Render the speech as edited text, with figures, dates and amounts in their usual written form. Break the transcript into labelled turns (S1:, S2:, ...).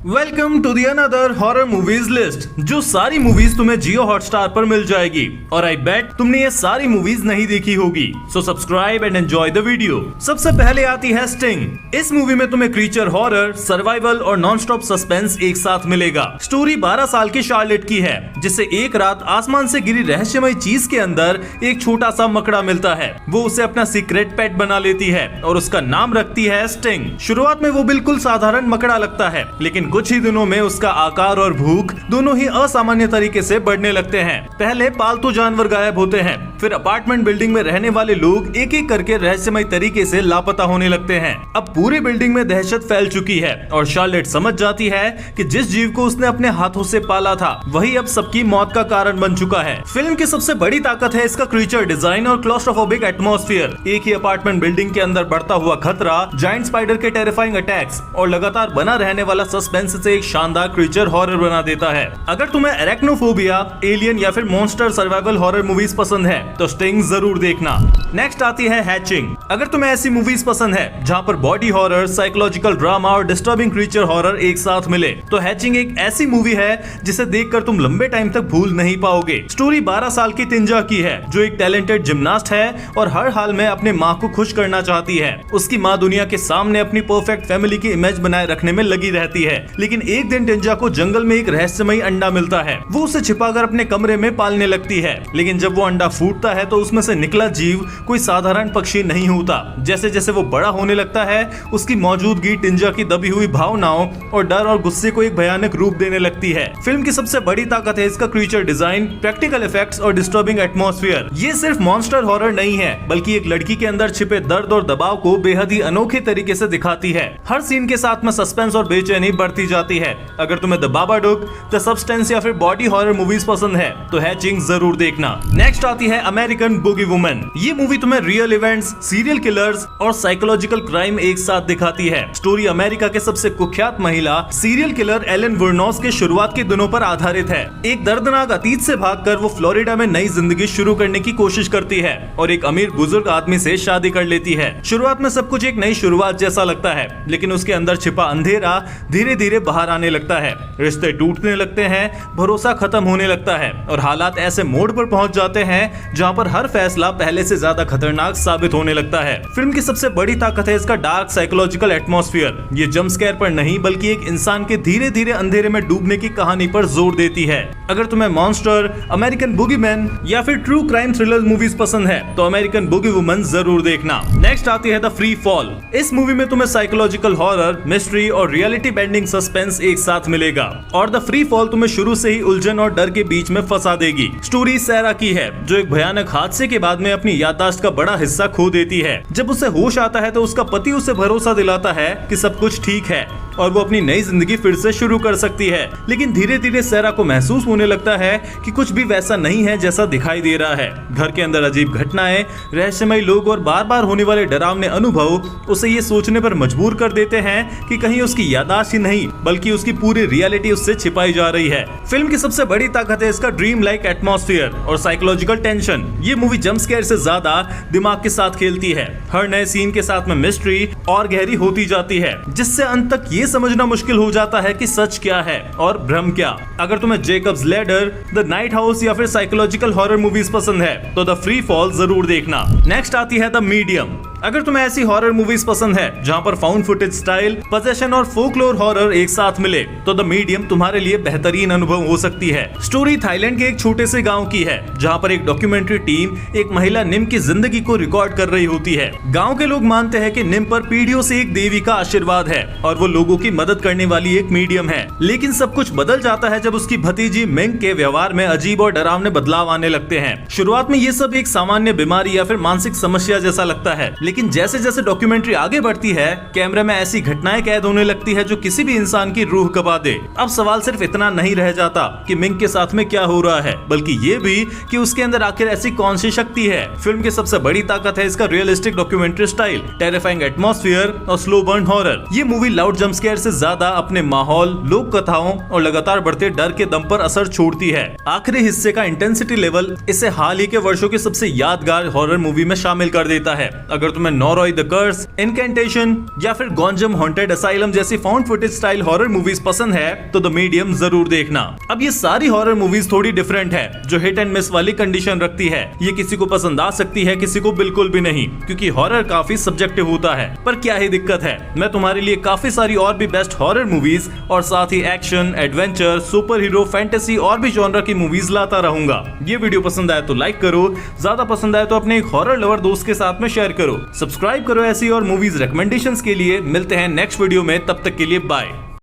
S1: Welcome to the another horror movies list, जो सारी movies तुम्हें जियो हॉटस्टार पर मिल जाएगी। और आई बेट तुमने ये सारी मूवीज नहीं देखी होगी, so subscribe and enjoy the video. सबसे पहले आती है स्टिंग। इस मूवी में तुम्हें क्रीचर हॉरर, सर्वाइवल और नॉन स्टॉप सस्पेंस एक साथ मिलेगा। स्टोरी 12 साल की शार्लेट की है, जिसे एक रात आसमान से गिरी रहस्यमय चीज के अंदर एक छोटा सा मकड़ा मिलता है। वो उसे अपना सीक्रेट पेट बना लेती है और उसका नाम रखती है स्टिंग। शुरुआत में वो बिल्कुल साधारण मकड़ा लगता है, लेकिन कुछ ही दिनों में उसका आकार और भूख दोनों ही असामान्य तरीके से बढ़ने लगते हैं। पहले पालतू जानवर गायब होते हैं, फिर अपार्टमेंट बिल्डिंग में रहने वाले लोग एक एक करके रहस्यमय तरीके से लापता होने लगते हैं। अब पूरी बिल्डिंग में दहशत फैल चुकी है और शार्लेट समझ जाती है कि जिस जीव को उसने अपने हाथों से पाला था वही अब सबकी मौत का कारण बन चुका है। फिल्म की सबसे बड़ी ताकत है इसका क्रीचर डिजाइन और क्लॉस्ट्रोफोबिक एटमॉस्फेयर। एक ही अपार्टमेंट बिल्डिंग के अंदर बढ़ता हुआ खतरा, जायंट स्पाइडर के टेरिफाइंग अटैक्स और लगातार बना रहने वाला सस्पेंस से एक शानदार क्रीचर हॉरर बना देता है। अगर तुम्हें एरेक्नोफोबिया, एलियन या फिर मॉन्स्टर सर्वाइवल हॉरर मूवीज पसंद है तो स्टिंग जरूर देखना। नेक्स्ट आती है हैचिंग। अगर तुम्हें ऐसी मूवीज पसंद है जहां पर बॉडी हॉरर, साइकोलॉजिकल ड्रामा और डिस्टर्बिंग क्रीचर हॉरर एक साथ मिले, तो हैचिंग एक ऐसी मूवी है जिसे देखकर तुम लंबे टाइम तक भूल नहीं पाओगे। स्टोरी 12 साल की तिंजा की है, जो एक टैलेंटेड जिम्नास्ट है और हर हाल में अपने माँ को खुश करना चाहती है। उसकी माँ दुनिया के सामने अपनी परफेक्ट फैमिली की इमेज बनाए रखने में लगी रहती है, लेकिन एक दिन टिंजा को जंगल में एक रहस्यमय अंडा मिलता है। वो उसे छिपाकर अपने कमरे में पालने लगती है, लेकिन जब वो अंडा फूटता है तो उसमें से निकला जीव कोई साधारण पक्षी नहीं होता। जैसे जैसे वो बड़ा होने लगता है, उसकी मौजूदगी टिंजा की दबी हुई भावनाओं और डर और गुस्से को एक भयानक रूप देने लगती है। फिल्म की सबसे बड़ी ताकत है इसका क्रीचर डिजाइन, प्रैक्टिकल इफेक्ट्स और डिस्टर्बिंग एटमॉस्फेयर। ये सिर्फ मॉन्स्टर हॉरर नहीं है, बल्कि एक लड़की के अंदर छिपे दर्द और दबाव को बेहद ही अनोखे तरीके से दिखाती है। हर सीन के साथ में सस्पेंस और बेचैनी बढ़ती जाती है। अगर तुम्हें द बाबाडुक, द सब्सटेंस या फिर बॉडी हॉरर मूवीज पसंद है तो हैचिंग जरूर देखना। नेक्स्ट आती है अमेरिकन बुगी वुमन। ये मूवी तुम्हें रियल इवेंट्स, सीरियल किलर्स और साइकोलॉजिकल क्राइम एक साथ दिखाती है। स्टोरी अमेरिका के सबसे कुख्यात महिला सीरियल किलर एलन वुरनॉस के शुरुआत के दिनों पर आधारित है। एक दर्दनाक अतीत से भागकर वो फ्लोरिडा में नई जिंदगी शुरू करने की कोशिश करती है और एक अमीर बुजुर्ग आदमी से शादी कर लेती है। शुरुआत में सब कुछ एक नई शुरुआत जैसा लगता है, लेकिन उसके अंदर छिपा अंधेरा धीरे धीरे बाहर आने लगता है। रिश्ते टूटने लगते हैं, भरोसा खत्म होने लगता है और हालात ऐसे मोड़ पर पहुंच जाते हैं जहां पर हर फैसला पहले से ज्यादा खतरनाक साबित होने लगता है। फिल्म की सबसे बड़ी ताकत है इसका डार्क साइकोलॉजिकल एटमॉस्फेयर। ये जंप स्केयर पर नहीं, बल्कि एक इंसान के धीरे धीरे अंधेरे में डूबने की कहानी पर जोर देती है। अगर तुम्हें मॉन्स्टर, अमेरिकन बुगीमैन या फिर ट्रू क्राइम थ्रिलर मूवीज पसंद है तो अमेरिकन बुगी वुमन जरूर देखना। नेक्स्ट आती है द फ्री फॉल। इस मूवी में तुम्हें साइकोलॉजिकल हॉरर, मिस्ट्री और रियलिटी बेंडिंग सस्पेंस एक साथ मिलेगा और द फ्री फॉल तुम्हें शुरू से ही उलझन और डर के बीच में फंसा देगी। स्टोरी सैरा की है, जो एक भयानक हादसे के बाद में अपनी याददाश्त का बड़ा हिस्सा खो देती है। जब उसे होश आता है तो उसका पति उसे भरोसा दिलाता है कि सब कुछ ठीक है और वो अपनी नई जिंदगी फिर से शुरू कर सकती है। लेकिन धीरे धीरे सैरा को महसूस होने लगता है कि कुछ भी वैसा नहीं है जैसा दिखाई दे रहा है। घर के अंदर अजीब घटनाएं, रहस्यमय लोग और बार बार होने वाले डरावने अनुभव उसे ये सोचने पर मजबूर कर देते हैं कि कहीं उसकी याददाश्त ही नहीं बल्कि उसकी पूरी रियलिटी उससे छिपाई जा रही है। फिल्म की सबसे बड़ी ताकत है इसका ड्रीम लाइक एटमॉस्फेयर और साइकोलॉजिकल टेंशन। ये मूवी जंप स्केयर से ज्यादा दिमाग के साथ खेलती है। हर नए सीन के साथ में मिस्ट्री और गहरी होती जाती है, जिससे अंत तक ये समझना मुश्किल हो जाता है कि सच क्या है और भ्रम क्या। अगर तुम्हें Jacob's ladder, the night house या फिर साइकोलॉजिकल हॉरर मूवीज पसंद है तो द फ्री फॉल जरूर देखना। नेक्स्ट आती है द मीडियम। अगर तुम्हें ऐसी हॉरर मूवीज पसंद है जहां पर फाउंड फुटेज स्टाइल, पोजेशन और फोकलोर हॉरर एक साथ मिले तो द मीडियम तुम्हारे लिए बेहतरीन अनुभव हो सकती है। स्टोरी थाईलैंड के एक छोटे से गांव की है, जहां पर एक डॉक्यूमेंट्री टीम एक महिला निम की जिंदगी को रिकॉर्ड कर रही होती है। गांव के लोग मानते हैं कि निम पर पीढ़ियों से एक देवी का आशीर्वाद है और वो लोगों की मदद करने वाली एक मीडियम है। लेकिन सब कुछ बदल जाता है जब उसकी भतीजी मिंग के व्यवहार में अजीब और डरावने बदलाव आने लगते हैं। शुरुआत में ये सब एक सामान्य बीमारी या फिर मानसिक समस्या जैसा लगता है, लेकिन जैसे जैसे डॉक्यूमेंट्री आगे बढ़ती है, कैमरे में ऐसी घटनाएं कैद होने लगती है जो किसी भी इंसान की रूह कबा दे। अब सवाल सिर्फ इतना नहीं रह जाता कि मिंग के साथ में क्या हो रहा है, बल्कि ये भी कि उसके अंदर आखिर ऐसी कौन सी शक्ति है। फिल्म की सबसे बड़ी ताकत है इसका realistic documentary style, terrifying atmosphere और स्लो बर्न हॉरर। ये मूवी लाउड जंप स्केयर से ज्यादा अपने माहौल, लोक कथाओं और लगातार बढ़ते डर के दम पर असर छोड़ती है। आखिरी हिस्से का इंटेंसिटी लेवल इसे हाल ही के वर्षों की सबसे यादगार हॉरर मूवी में शामिल कर देता है। अगर तुम्हें नॉरॉय द कर्स, इनकेंटेशन या फिर गॉन्जम हॉन्टेड असाइलम जैसी found footage style horror movies पसंद है तो द मीडियम जरूर देखना। अब ये सारी हॉरर मूवीज थोड़ी डिफरेंट है, जो हिट एंड मिस वाली कंडीशन रखती है। ये किसी को पसंद आ सकती है, किसी को बिल्कुल भी नहीं, क्योंकि हॉरर काफी सब्जेक्टिव होता है। पर क्या ही दिक्कत है, मैं तुम्हारे लिए काफी सारी और भी बेस्ट हॉरर मूवीज और साथ ही action, adventure, super hero, fantasy और भी जॉनर की मूवीज लाता रहूंगा। ये वीडियो पसंद आए तो लाइक करो, ज्यादा पसंद आए तो अपने एक हॉरर लवर दोस्त के साथ में शेयर करो, सब्सक्राइब करो ऐसी और मूवीज रिकमेंडेशंस के लिए। मिलते हैं नेक्स्ट वीडियो में, तब तक के लिए बाय।